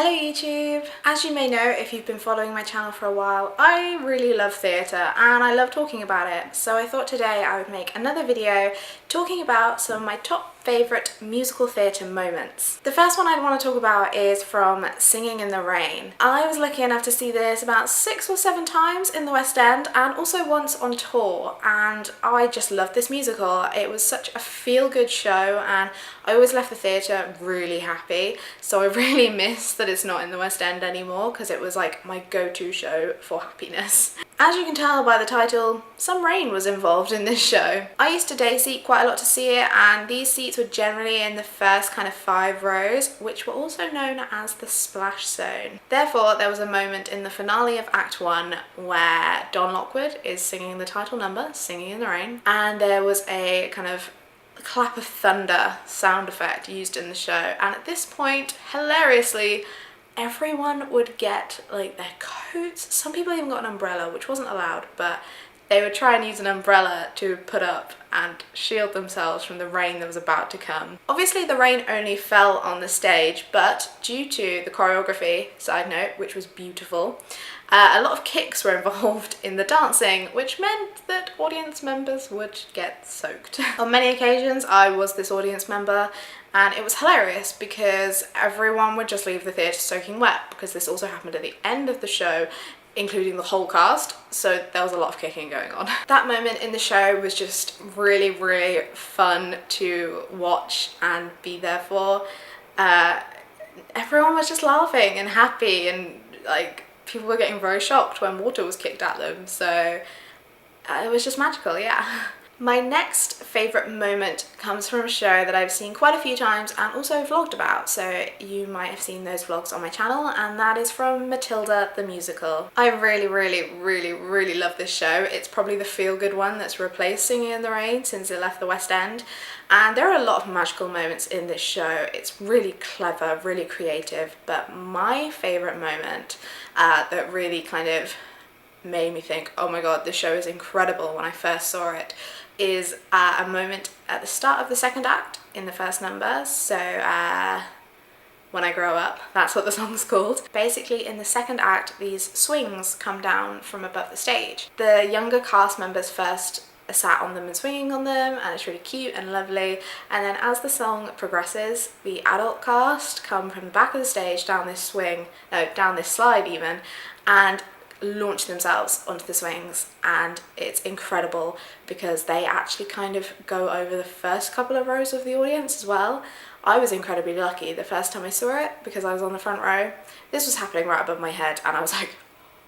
Hello YouTube! As you may know if you've been following my channel for a while, I really love theatre and I love talking about it, so I thought today I would make another video talking about some of my top favourite musical theatre moments. The first one I'd want to talk about is from Singing in the Rain. I was lucky enough to see this about 6 or 7 times in the West End and also once on tour, and I just loved this musical. It was such a feel-good show and I always left the theatre really happy, so I really miss that it's not in the West End anymore because it was like my go-to show for happiness. As you can tell by the title, some rain was involved in this show. I used to day seat quite a lot to see it, and these seats were generally in the first kind of 5 rows, which were also known as the splash zone. Therefore, there was a moment in the finale of Act 1 where Don Lockwood is singing the title number, Singing in the Rain, and there was a kind of clap of thunder sound effect used in the show, and at this point, hilariously, everyone would get like their coats. Some people even got an umbrella, which wasn't allowed, but they would try and use an umbrella to put up and shield themselves from the rain that was about to come. Obviously the rain only fell on the stage, but due to the choreography, side note, which was beautiful, a lot of kicks were involved in the dancing, which meant that audience members would get soaked. On many occasions I was this audience member, and it was hilarious because everyone would just leave the theatre soaking wet, because this also happened at the end of the show, including the whole cast, so there was a lot of kicking going on. That moment in the show was just really, really fun to watch and be there for. Everyone was just laughing and happy, and like people were getting very shocked when water was kicked at them, so it was just magical, yeah. My next favourite moment comes from a show that I've seen quite a few times and also vlogged about, so you might have seen those vlogs on my channel, and that is from Matilda the musical. I really love this show. It's probably the feel-good one that's replaced Singing in the Rain since it left the West End, and there are a lot of magical moments in this show. It's really clever, really creative, but my favourite moment that really kind of made me think, oh my god, this show is incredible when I first saw it, is a moment at the start of the second act in the first number, so When I Grow Up, that's what the song's called. Basically in the second act these swings come down from above the stage. The younger cast members first are sat on them and swinging on them, and it's really cute and lovely, and then as the song progresses the adult cast come from the back of the stage down this slide even, and launch themselves onto the swings, and it's incredible because they actually kind of go over the first couple of rows of the audience as well. I was incredibly lucky the first time I saw it because I was on the front row. This was happening right above my head and I was like,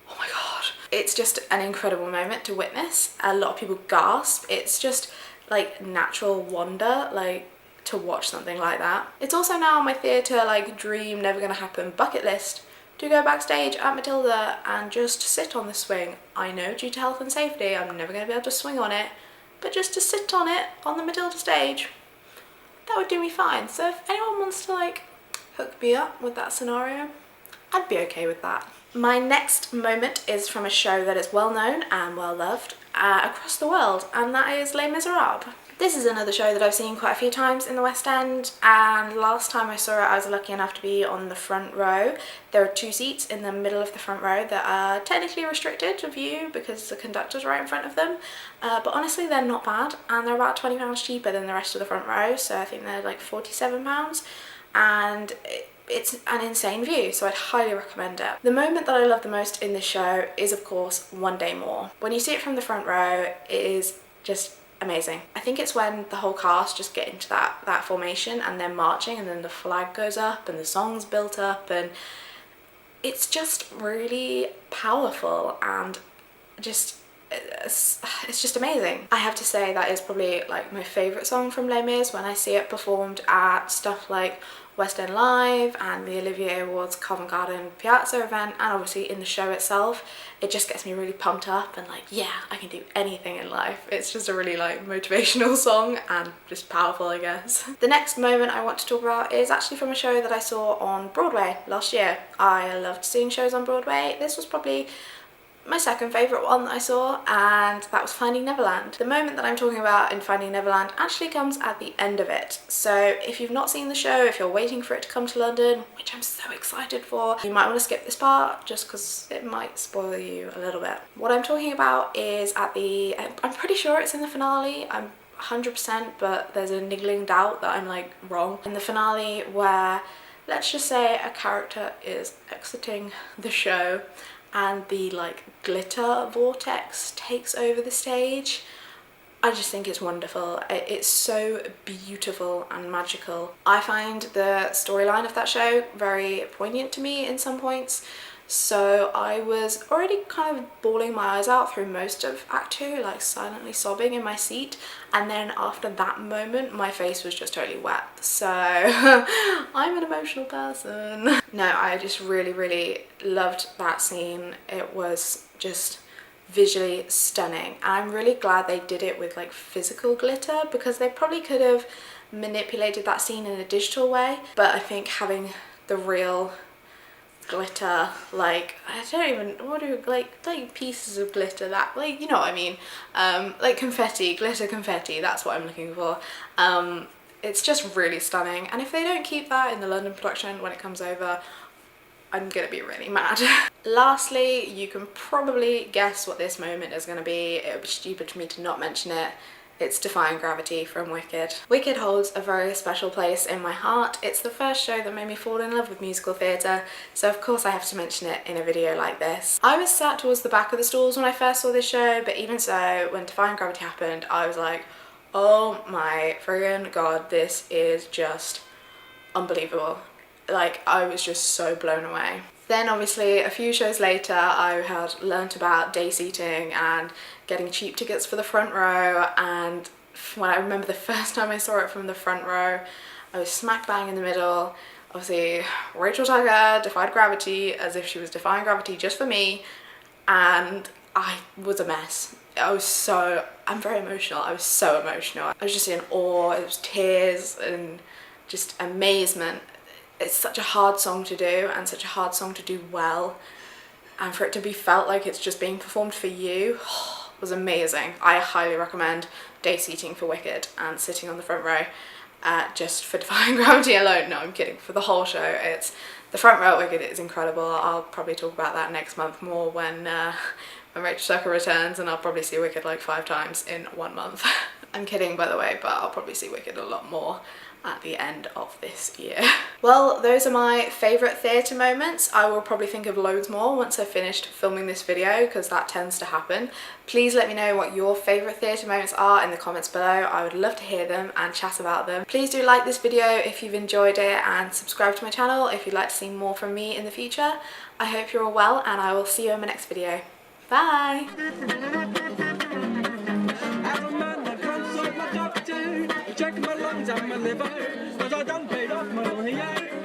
oh my god. It's just an incredible moment to witness. A lot of people gasp. It's just like natural wonder, like to watch something like that. It's also now on my theatre like dream, never gonna happen bucket list to go backstage at Matilda and just sit on the swing. I know due to health and safety I'm never going to be able to swing on it, but just to sit on it on the Matilda stage, that would do me fine. So if anyone wants to like hook me up with that scenario, I'd be okay with that. My next moment is from a show that is well known and well loved across the world, and that is Les Miserables. This is another show that I've seen quite a few times in the West End, and last time I saw it I was lucky enough to be on the front row. There are 2 seats in the middle of the front row that are technically restricted to view because the conductor's right in front of them, but honestly they're not bad, and they're about £20 cheaper than the rest of the front row, so I think they're like £47, and it's an insane view, so I'd highly recommend it. The moment that I love the most in this show is of course One Day More. When you see it from the front row, it is just amazing. I think it's when the whole cast just get into that formation and they're marching, and then the flag goes up and the song's built up, and it's just really powerful and just it's just amazing. I have to say that is probably like my favourite song from Les Mis when I see it performed at stuff like West End Live and the Olivier Awards Covent Garden Piazza event, and obviously in the show itself. It just gets me really pumped up and like, yeah, I can do anything in life. It's just a really like motivational song and just powerful, I guess. The next moment I want to talk about is actually from a show that I saw on Broadway last year. I loved seeing shows on Broadway. This was probably my second favourite one that I saw, and that was Finding Neverland. The moment that I'm talking about in Finding Neverland actually comes at the end of it. So if you've not seen the show, if you're waiting for it to come to London, which I'm so excited for, you might want to skip this part just because it might spoil you a little bit. What I'm talking about is at the, I'm pretty sure it's in the finale, I'm 100%, but there's a niggling doubt that I'm like wrong. In the finale where, let's just say a character is exiting the show and the like glitter vortex takes over the stage. I just think it's wonderful. It's so beautiful and magical. I find the storyline of that show very poignant to me in some points. So I was already kind of bawling my eyes out through most of Act 2, like silently sobbing in my seat, and then after that moment my face was just totally wet. So I'm an emotional person. No, I just really loved that scene. It was just visually stunning. I'm really glad they did it with like physical glitter, because they probably could have manipulated that scene in a digital way, but I think having the real glitter, like I don't even, what do like pieces of glitter that, like, you know what I mean, like confetti, glitter confetti, that's what I'm looking for. It's just really stunning, and if they don't keep that in the London production when it comes over, I'm gonna be really mad. Lastly, you can probably guess what this moment is gonna be. It would be stupid for me to not mention it. It's Defying Gravity from Wicked. Wicked holds a very special place in my heart. It's the first show that made me fall in love with musical theatre, so of course I have to mention it in a video like this. I was sat towards the back of the stalls when I first saw this show, but even so, when Defying Gravity happened, I was like, oh my friggin' god, this is just unbelievable. Like, I was just so blown away. Then obviously a few shows later I had learnt about day seating and getting cheap tickets for the front row, and when I remember the first time I saw it from the front row, I was smack bang in the middle. Obviously Rachel Tucker defied gravity as if she was defying gravity just for me, and I was a mess. I'm very emotional. I was so emotional. I was just in awe. It was tears and just amazement. It's such a hard song to do, and such a hard song to do well, and for it to be felt like it's just being performed for you was amazing. I highly recommend day seating for Wicked and sitting on the front row just for Defying Gravity alone. No, I'm kidding. For the whole show, it's the front row at Wicked is incredible. I'll probably talk about that next month more when Rachel Tucker returns, and I'll probably see Wicked like 5 times in 1 month. I'm kidding, by the way, but I'll probably see Wicked a lot more at the end of this year. Well, those are my favourite theatre moments. I will probably think of loads more once I've finished filming this video, because that tends to happen. Please let me know what your favourite theatre moments are in the comments below. I would love to hear them and chat about them. Please do like this video if you've enjoyed it, and subscribe to my channel if you'd like to see more from me in the future. I hope you're all well, and I will see you in my next video. Bye! Checking my lungs and my liver, 'cause I done paid off my own here.